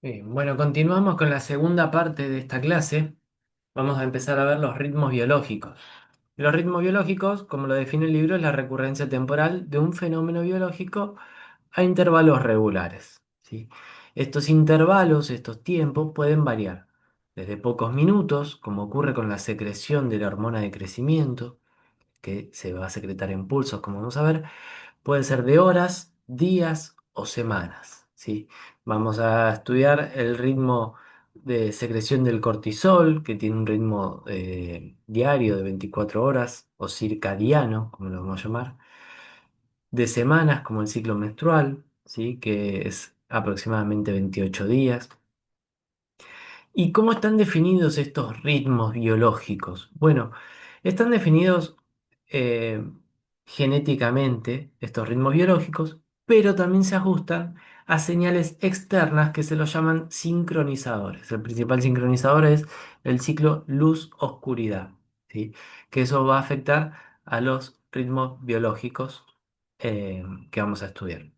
Bien, bueno, continuamos con la segunda parte de esta clase. Vamos a empezar a ver los ritmos biológicos. Los ritmos biológicos, como lo define el libro, es la recurrencia temporal de un fenómeno biológico a intervalos regulares, ¿sí? Estos intervalos, estos tiempos, pueden variar desde pocos minutos, como ocurre con la secreción de la hormona de crecimiento, que se va a secretar en pulsos, como vamos a ver, puede ser de horas, días o semanas, ¿sí? Vamos a estudiar el ritmo de secreción del cortisol, que tiene un ritmo diario de 24 horas, o circadiano, como lo vamos a llamar, de semanas, como el ciclo menstrual, ¿sí? Que es aproximadamente 28 días. ¿Y cómo están definidos estos ritmos biológicos? Bueno, están definidos eh, genéticamente, estos ritmos biológicos, pero también se ajustan a señales externas que se los llaman sincronizadores. El principal sincronizador es el ciclo luz-oscuridad, ¿sí? Que eso va a afectar a los ritmos biológicos que vamos a estudiar.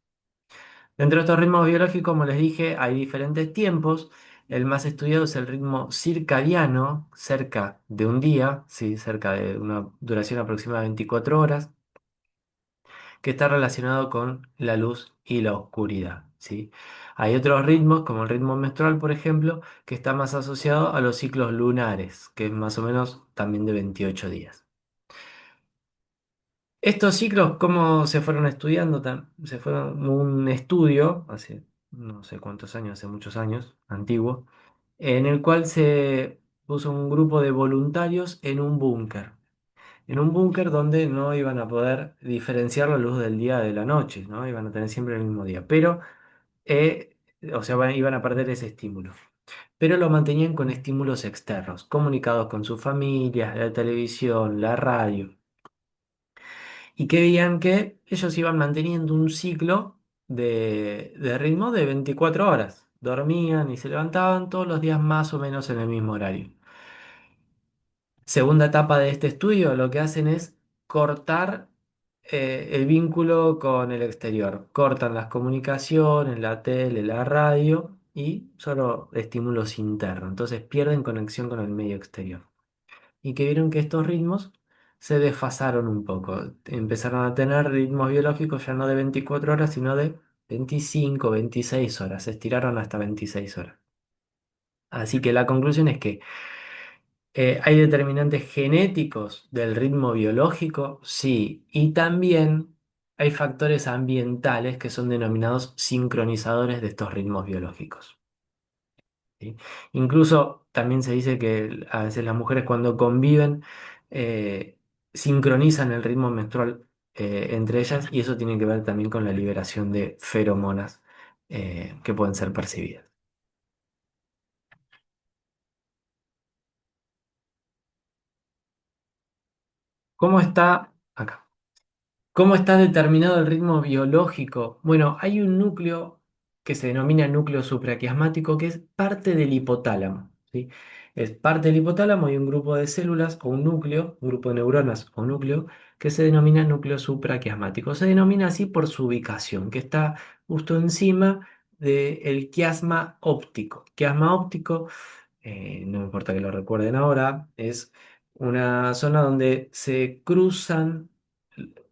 Dentro de estos ritmos biológicos, como les dije, hay diferentes tiempos. El más estudiado es el ritmo circadiano, cerca de un día, ¿sí? Cerca de una duración aproximada de 24 horas, que está relacionado con la luz y la oscuridad, ¿sí? Hay otros ritmos, como el ritmo menstrual, por ejemplo, que está más asociado a los ciclos lunares, que es más o menos también de 28 días. Estos ciclos, ¿cómo se fueron estudiando? Se fueron un estudio, hace no sé cuántos años, hace muchos años, antiguo, en el cual se puso un grupo de voluntarios en un búnker donde no iban a poder diferenciar la luz del día de la noche, ¿no? Iban a tener siempre el mismo día, pero, eh, o sea, iban a perder ese estímulo, pero lo mantenían con estímulos externos, comunicados con sus familias, la televisión, la radio y que veían que ellos iban manteniendo un ciclo de ritmo de 24 horas. Dormían y se levantaban todos los días más o menos en el mismo horario. Segunda etapa de este estudio, lo que hacen es cortar el vínculo con el exterior. Cortan las comunicaciones, la tele, la radio y solo estímulos internos. Entonces pierden conexión con el medio exterior y que vieron que estos ritmos se desfasaron un poco. Empezaron a tener ritmos biológicos ya no de 24 horas, sino de 25, 26 horas. Se estiraron hasta 26 horas. Así que la conclusión es que hay determinantes genéticos del ritmo biológico, sí, y también hay factores ambientales que son denominados sincronizadores de estos ritmos biológicos. ¿Sí? Incluso también se dice que a veces las mujeres cuando conviven eh, sincronizan el ritmo menstrual entre ellas y eso tiene que ver también con la liberación de feromonas que pueden ser percibidas. ¿Cómo está acá? ¿Cómo está determinado el ritmo biológico? Bueno, hay un núcleo que se denomina núcleo supraquiasmático que es parte del hipotálamo, ¿sí? Es parte del hipotálamo y un grupo de células o un núcleo, un grupo de neuronas o núcleo que se denomina núcleo supraquiasmático. Se denomina así por su ubicación, que está justo encima del quiasma óptico. Quiasma óptico, no me importa que lo recuerden ahora, es una zona donde se cruzan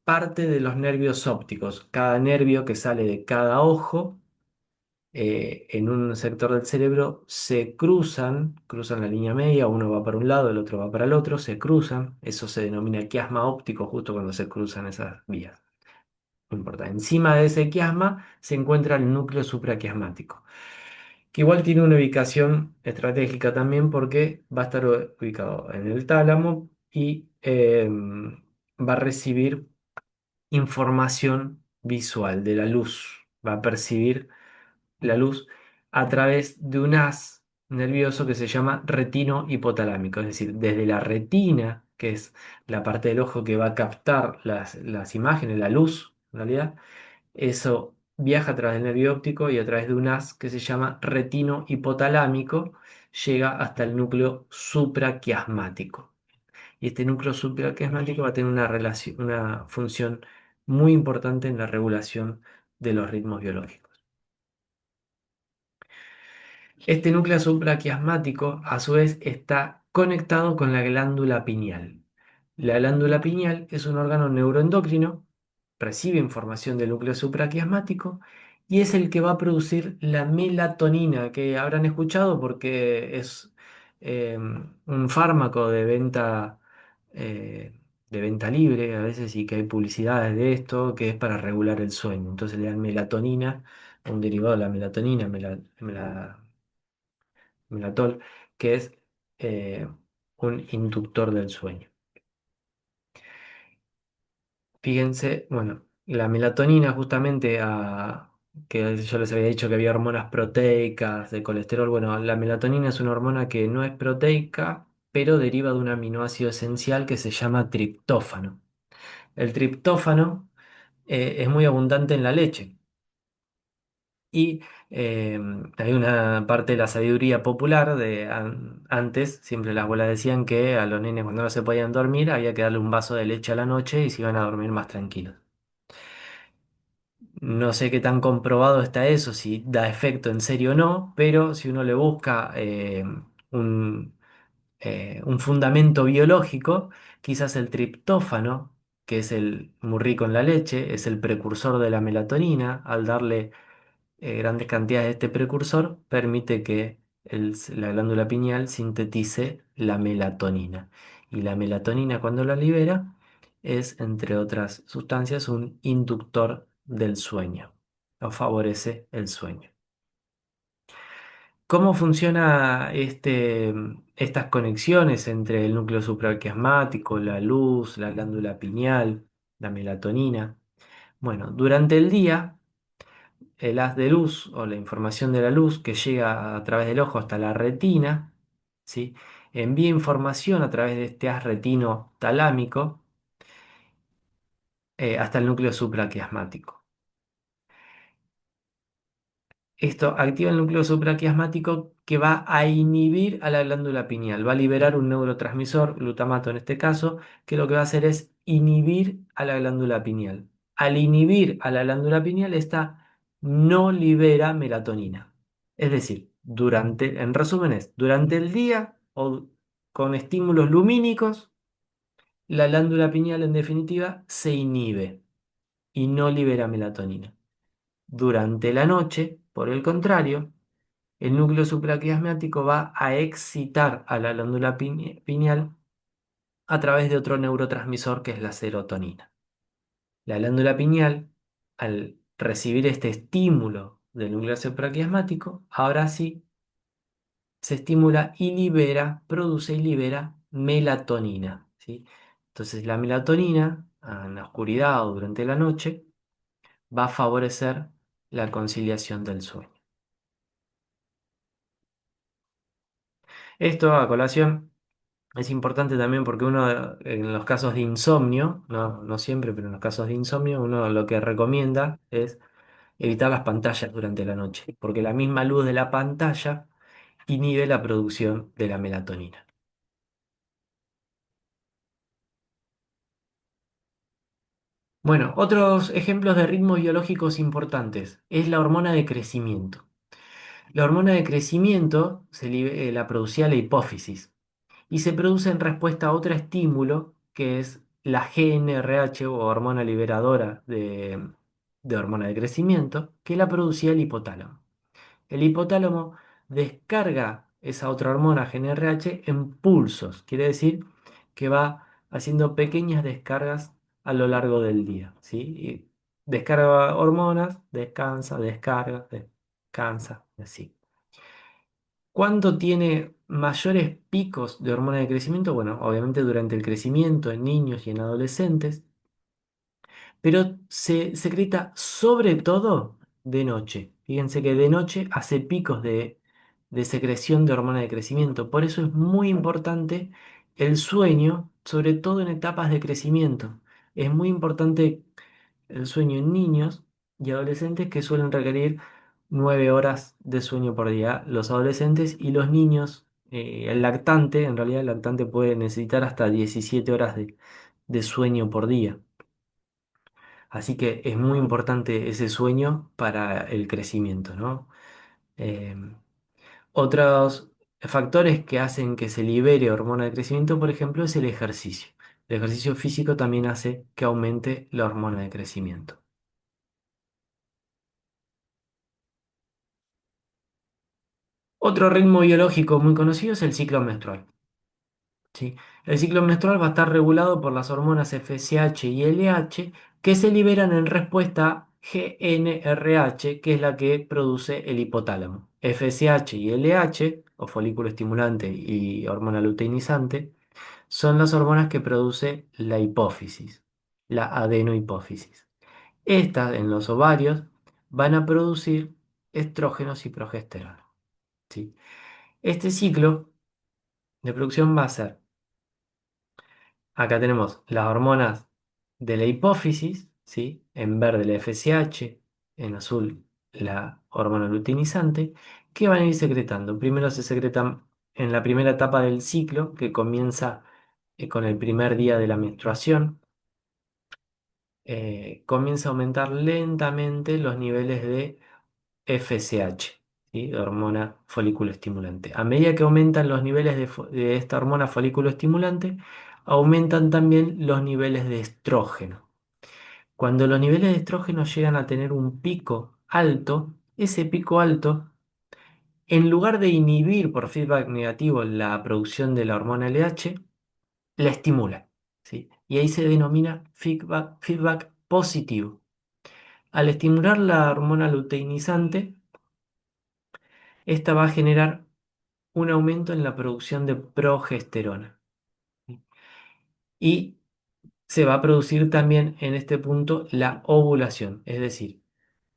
parte de los nervios ópticos. Cada nervio que sale de cada ojo en un sector del cerebro se cruzan la línea media, uno va para un lado, el otro va para el otro, se cruzan. Eso se denomina quiasma óptico justo cuando se cruzan esas vías. No importa. Encima de ese quiasma se encuentra el núcleo supraquiasmático, que igual tiene una ubicación estratégica también porque va a estar ubicado en el tálamo y va a recibir información visual de la luz. Va a percibir la luz a través de un haz nervioso que se llama retino hipotalámico, es decir, desde la retina, que es la parte del ojo que va a captar las imágenes, la luz, en realidad, eso viaja a través del nervio óptico y a través de un haz que se llama retino hipotalámico, llega hasta el núcleo supraquiasmático. Y este núcleo supraquiasmático va a tener una relación, una función muy importante en la regulación de los ritmos biológicos. Este núcleo supraquiasmático, a su vez, está conectado con la glándula pineal. La glándula pineal es un órgano neuroendocrino, recibe información del núcleo supraquiasmático y es el que va a producir la melatonina, que habrán escuchado porque es un fármaco de venta libre a veces y que hay publicidades de esto, que es para regular el sueño. Entonces le dan melatonina, un derivado de la melatonina, melatol, que es eh, un inductor del sueño. Fíjense, bueno, la melatonina justamente, que yo les había dicho que había hormonas proteicas, de colesterol, bueno, la melatonina es una hormona que no es proteica, pero deriva de un aminoácido esencial que se llama triptófano. El triptófano es muy abundante en la leche. Y hay una parte de la sabiduría popular de antes, siempre las abuelas decían que a los nenes cuando no se podían dormir había que darle un vaso de leche a la noche y se iban a dormir más tranquilos. No sé qué tan comprobado está eso, si da efecto en serio o no, pero si uno le busca un, un fundamento biológico, quizás el triptófano, que es el muy rico en la leche, es el precursor de la melatonina, al darle grandes cantidades de este precursor, permite que la glándula pineal sintetice la melatonina. Y la melatonina cuando la libera es, entre otras sustancias, un inductor del sueño o favorece el sueño. ¿Cómo funciona estas conexiones entre el núcleo supraquiasmático, la luz, la glándula pineal, la melatonina? Bueno, durante el día el haz de luz o la información de la luz que llega a través del ojo hasta la retina, ¿sí? Envía información a través de este haz retino talámico hasta el núcleo supraquiasmático. Esto activa el núcleo supraquiasmático que va a inhibir a la glándula pineal, va a liberar un neurotransmisor, glutamato en este caso, que lo que va a hacer es inhibir a la glándula pineal. Al inhibir a la glándula pineal, esta no libera melatonina. Es decir, en resumen es, durante el día o con estímulos lumínicos, la glándula pineal en definitiva se inhibe y no libera melatonina. Durante la noche, por el contrario, el núcleo supraquiasmático va a excitar a la glándula pineal a través de otro neurotransmisor que es la serotonina. La glándula pineal, al recibir este estímulo del núcleo supraquiasmático, ahora sí se estimula y libera, produce y libera melatonina, ¿sí? Entonces la melatonina, en la oscuridad o durante la noche, va a favorecer la conciliación del sueño. Esto a colación es importante también porque uno en los casos de insomnio, no siempre, pero en los casos de insomnio, uno lo que recomienda es evitar las pantallas durante la noche, porque la misma luz de la pantalla inhibe la producción de la melatonina. Bueno, otros ejemplos de ritmos biológicos importantes es la hormona de crecimiento. La hormona de crecimiento la producía la hipófisis y se produce en respuesta a otro estímulo que es la GnRH o hormona liberadora de hormona de crecimiento que la producía el hipotálamo. El hipotálamo descarga esa otra hormona GnRH en pulsos, quiere decir que va haciendo pequeñas descargas a lo largo del día, ¿sí? Y descarga hormonas, descansa, descarga, descansa, y así. ¿Cuándo tiene mayores picos de hormona de crecimiento? Bueno, obviamente durante el crecimiento en niños y en adolescentes, pero se secreta sobre todo de noche. Fíjense que de noche hace picos de secreción de hormona de crecimiento. Por eso es muy importante el sueño, sobre todo en etapas de crecimiento. Es muy importante el sueño en niños y adolescentes que suelen requerir 9 horas de sueño por día. Los adolescentes y los niños, el lactante, en realidad el lactante puede necesitar hasta 17 horas de sueño por día. Así que es muy importante ese sueño para el crecimiento, ¿no? Eh, Otros factores que hacen que se libere hormona de crecimiento, por ejemplo, es el ejercicio. El ejercicio físico también hace que aumente la hormona de crecimiento. Otro ritmo biológico muy conocido es el ciclo menstrual. ¿Sí? El ciclo menstrual va a estar regulado por las hormonas FSH y LH que se liberan en respuesta a GnRH, que es la que produce el hipotálamo. FSH y LH, o folículo estimulante y hormona luteinizante, son las hormonas que produce la hipófisis, la adenohipófisis. Estas en los ovarios van a producir estrógenos y progesterona. ¿Sí? Este ciclo de producción va a ser. Acá tenemos las hormonas de la hipófisis, ¿sí? En verde la FSH, en azul la hormona luteinizante, que van a ir secretando. Primero se secretan en la primera etapa del ciclo, que comienza con el primer día de la menstruación. Comienza a aumentar lentamente los niveles de FSH, ¿sí? De hormona folículo estimulante. A medida que aumentan los niveles de esta hormona folículo estimulante, aumentan también los niveles de estrógeno. Cuando los niveles de estrógeno llegan a tener un pico alto, ese pico alto, en lugar de inhibir por feedback negativo la producción de la hormona LH, la estimula, ¿sí? Y ahí se denomina feedback positivo. Al estimular la hormona luteinizante, esta va a generar un aumento en la producción de progesterona. Y se va a producir también en este punto la ovulación, es decir,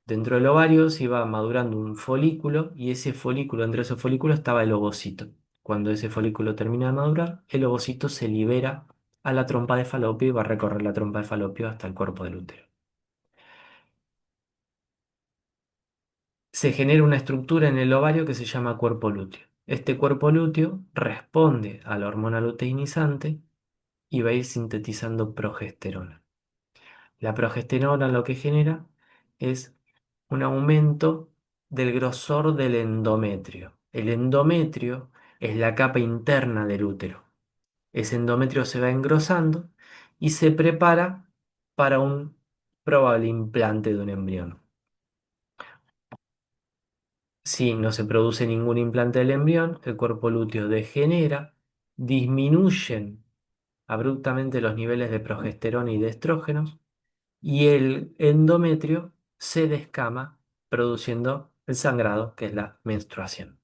dentro del ovario se iba madurando un folículo y ese folículo, dentro de ese folículo estaba el ovocito. Cuando ese folículo termina de madurar, el ovocito se libera a la trompa de falopio y va a recorrer la trompa de falopio hasta el cuerpo del útero. Se genera una estructura en el ovario que se llama cuerpo lúteo. Este cuerpo lúteo responde a la hormona luteinizante y va a ir sintetizando progesterona. La progesterona lo que genera es un aumento del grosor del endometrio. El endometrio es la capa interna del útero. Ese endometrio se va engrosando y se prepara para un probable implante de un embrión. Si no se produce ningún implante del embrión, el cuerpo lúteo degenera, disminuyen abruptamente los niveles de progesterona y de estrógenos y el endometrio se descama produciendo el sangrado, que es la menstruación.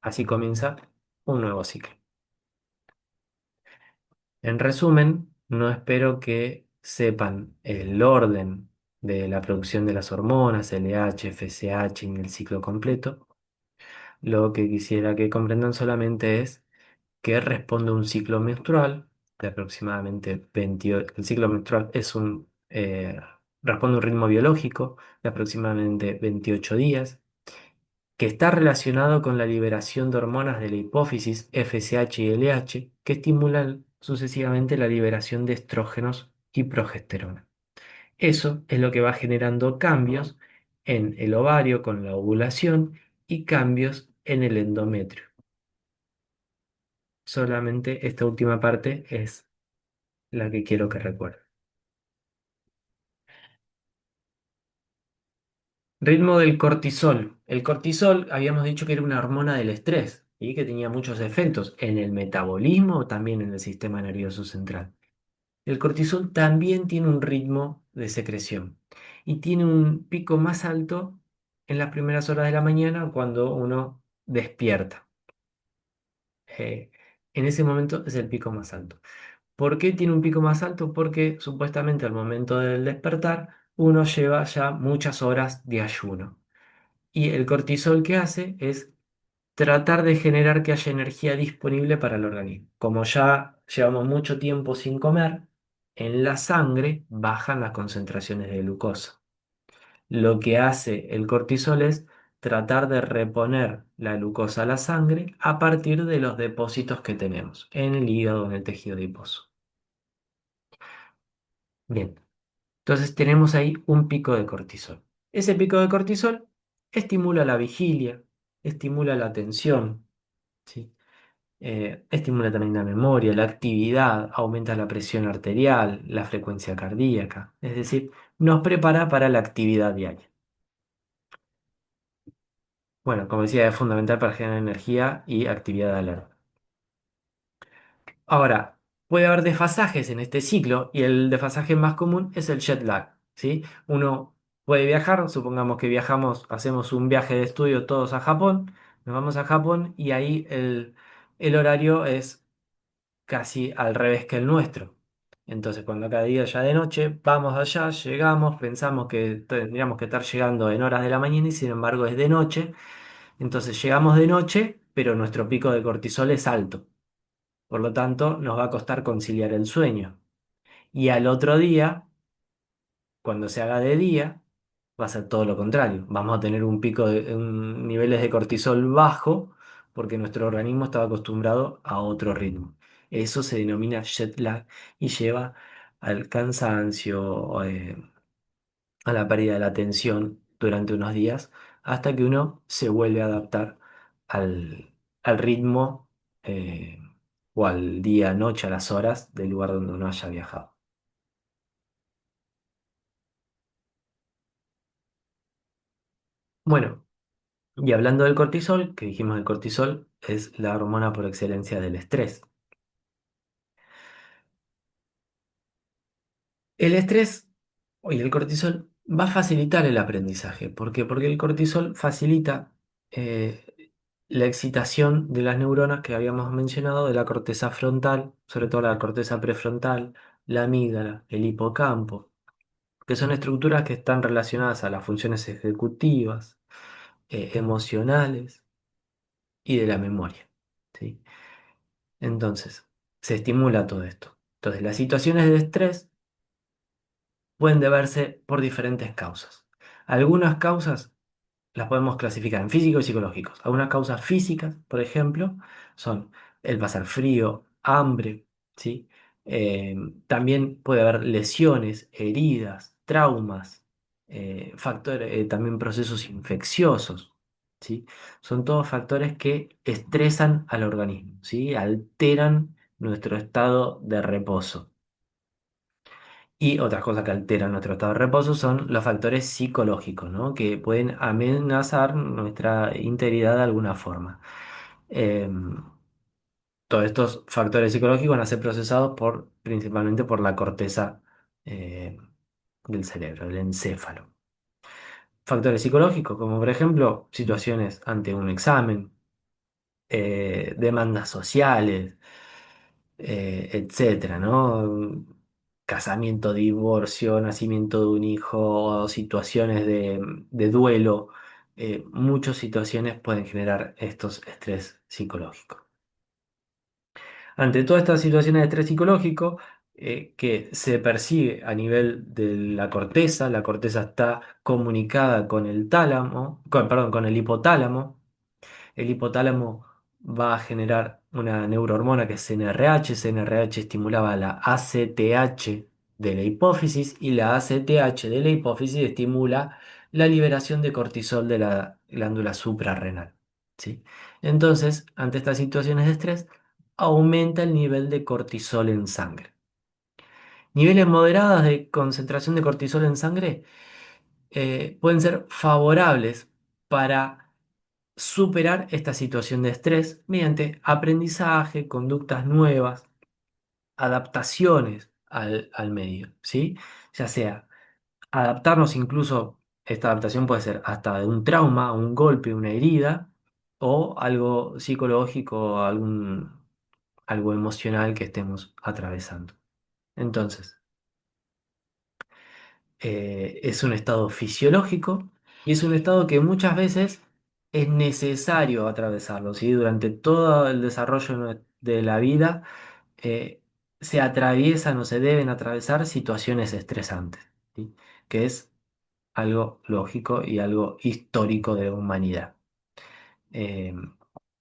Así comienza un nuevo ciclo. En resumen, no espero que sepan el orden de la producción de las hormonas, LH, FSH en el ciclo completo. Lo que quisiera que comprendan solamente es que responde un ciclo menstrual de aproximadamente 28. El ciclo menstrual responde a un ritmo biológico de aproximadamente 28 días, que está relacionado con la liberación de hormonas de la hipófisis FSH y LH, que estimulan sucesivamente la liberación de estrógenos y progesterona. Eso es lo que va generando cambios en el ovario con la ovulación y cambios en el endometrio. Solamente esta última parte es la que quiero que recuerden. Ritmo del cortisol. El cortisol habíamos dicho que era una hormona del estrés y que tenía muchos efectos en el metabolismo o también en el sistema nervioso central. El cortisol también tiene un ritmo de secreción y tiene un pico más alto en las primeras horas de la mañana cuando uno despierta. Eh, en ese momento es el pico más alto. ¿Por qué tiene un pico más alto? Porque supuestamente al momento del despertar uno lleva ya muchas horas de ayuno. Y el cortisol que hace es tratar de generar que haya energía disponible para el organismo. Como ya llevamos mucho tiempo sin comer, en la sangre bajan las concentraciones de glucosa. Lo que hace el cortisol es tratar de reponer la glucosa a la sangre a partir de los depósitos que tenemos en el hígado, en el tejido adiposo. Bien, entonces tenemos ahí un pico de cortisol. Ese pico de cortisol estimula la vigilia, estimula la atención, ¿sí? Estimula también la memoria, la actividad, aumenta la presión arterial, la frecuencia cardíaca, es decir, nos prepara para la actividad diaria. Bueno, como decía, es fundamental para generar energía y actividad alerta. Ahora, puede haber desfasajes en este ciclo y el desfasaje más común es el jet lag, ¿sí? Uno puede viajar, supongamos que viajamos, hacemos un viaje de estudio todos a Japón, nos vamos a Japón y ahí el horario es casi al revés que el nuestro. Entonces, cuando cada día ya de noche, vamos allá, llegamos, pensamos que tendríamos que estar llegando en horas de la mañana y sin embargo es de noche. Entonces llegamos de noche, pero nuestro pico de cortisol es alto. Por lo tanto, nos va a costar conciliar el sueño. Y al otro día, cuando se haga de día, va a ser todo lo contrario. Vamos a tener un pico de niveles de cortisol bajo porque nuestro organismo estaba acostumbrado a otro ritmo. Eso se denomina jet lag y lleva al cansancio, a la pérdida de la atención durante unos días, hasta que uno se vuelve a adaptar al ritmo o al día, noche, a las horas del lugar donde uno haya viajado. Bueno, y hablando del cortisol, que dijimos el cortisol es la hormona por excelencia del estrés. El estrés y el cortisol va a facilitar el aprendizaje. ¿Por qué? Porque el cortisol facilita la excitación de las neuronas que habíamos mencionado de la corteza frontal, sobre todo la corteza prefrontal, la amígdala, el hipocampo, que son estructuras que están relacionadas a las funciones ejecutivas, emocionales y de la memoria. ¿Sí? Entonces, se estimula todo esto. Entonces, las situaciones de estrés pueden deberse por diferentes causas. Algunas causas las podemos clasificar en físicos y psicológicos. Algunas causas físicas, por ejemplo, son el pasar frío, hambre, ¿sí? Eh, También puede haber lesiones, heridas, traumas, factores, también procesos infecciosos, ¿sí? Son todos factores que estresan al organismo, ¿sí? Alteran nuestro estado de reposo. Y otras cosas que alteran nuestro estado de reposo son los factores psicológicos, ¿no? Que pueden amenazar nuestra integridad de alguna forma. Em, Todos estos factores psicológicos van a ser procesados principalmente por la corteza eh, del cerebro, el encéfalo. Factores psicológicos, como por ejemplo situaciones ante un examen, demandas sociales, etcétera, ¿no? Casamiento, divorcio, nacimiento de un hijo, situaciones de duelo, muchas situaciones pueden generar estos estrés psicológicos. Ante todas estas situaciones de estrés psicológico, que se percibe a nivel de la corteza está comunicada con el tálamo, perdón, con el hipotálamo. El hipotálamo va a generar una neurohormona que es CNRH. CNRH estimulaba la ACTH de la hipófisis y la ACTH de la hipófisis estimula la liberación de cortisol de la glándula suprarrenal. ¿Sí? Entonces, ante estas situaciones de estrés, aumenta el nivel de cortisol en sangre. Niveles moderados de concentración de cortisol en sangre pueden ser favorables para superar esta situación de estrés mediante aprendizaje, conductas nuevas, adaptaciones al medio, ¿sí? Ya sea adaptarnos incluso, esta adaptación puede ser hasta de un trauma, un golpe, una herida, o algo psicológico, algo emocional que estemos atravesando. Entonces, es un estado fisiológico y es un estado que muchas veces es necesario atravesarlo, ¿sí? Durante todo el desarrollo de la vida se atraviesan o se deben atravesar situaciones estresantes, ¿sí? Que es algo lógico y algo histórico de la humanidad. Eh,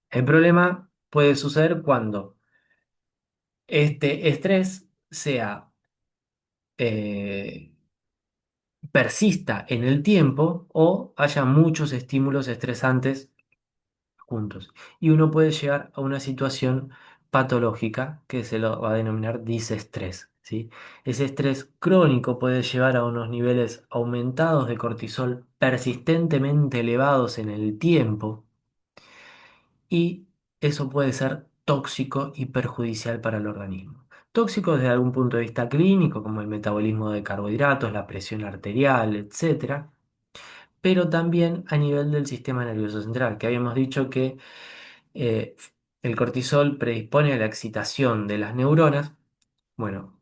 el problema puede suceder cuando este estrés sea eh, persista en el tiempo o haya muchos estímulos estresantes juntos. Y uno puede llegar a una situación patológica que se lo va a denominar disestrés, ¿sí? Ese estrés crónico puede llevar a unos niveles aumentados de cortisol persistentemente elevados en el tiempo y eso puede ser tóxico y perjudicial para el organismo. Tóxico desde algún punto de vista clínico, como el metabolismo de carbohidratos, la presión arterial, etcétera, pero también a nivel del sistema nervioso central, que habíamos dicho que eh, el cortisol predispone a la excitación de las neuronas. Bueno,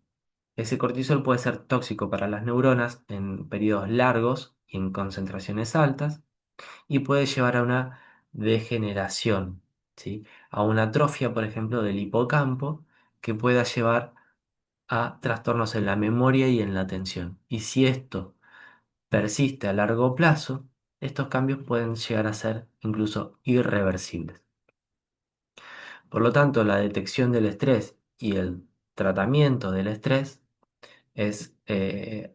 ese cortisol puede ser tóxico para las neuronas en periodos largos y en concentraciones altas y puede llevar a una degeneración, ¿sí? A una atrofia, por ejemplo, del hipocampo que pueda llevar a trastornos en la memoria y en la atención. Y si esto persiste a largo plazo, estos cambios pueden llegar a ser incluso irreversibles. Por lo tanto, la detección del estrés y el tratamiento del estrés es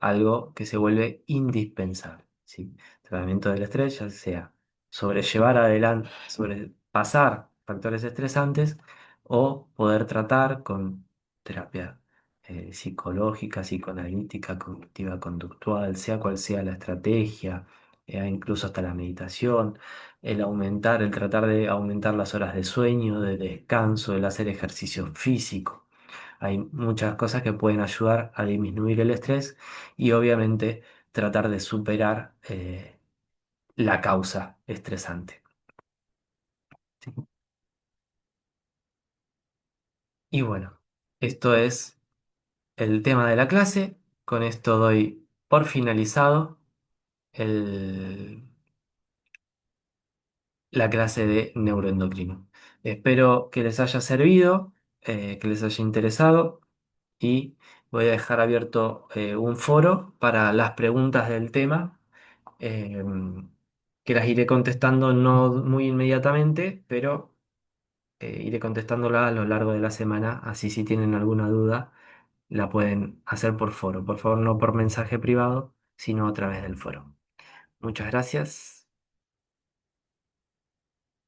algo que se vuelve indispensable, ¿sí? Tratamiento del estrés, ya sea sobrellevar adelante, sobrepasar factores estresantes o poder tratar con terapia psicológica, psicoanalítica, cognitiva, conductual, sea cual sea la estrategia, incluso hasta la meditación, el tratar de aumentar las horas de sueño, de descanso, el hacer ejercicio físico. Hay muchas cosas que pueden ayudar a disminuir el estrés y obviamente tratar de superar la causa estresante. ¿Sí? Y bueno, esto es el tema de la clase. Con esto doy por finalizado el- la clase de neuroendocrino. Espero que les haya servido, que les haya interesado y voy a dejar abierto un foro para las preguntas del tema que las iré contestando no muy inmediatamente, pero iré contestándola a lo largo de la semana, así si tienen alguna duda la pueden hacer por foro. Por favor, no por mensaje privado, sino a través del foro. Muchas gracias.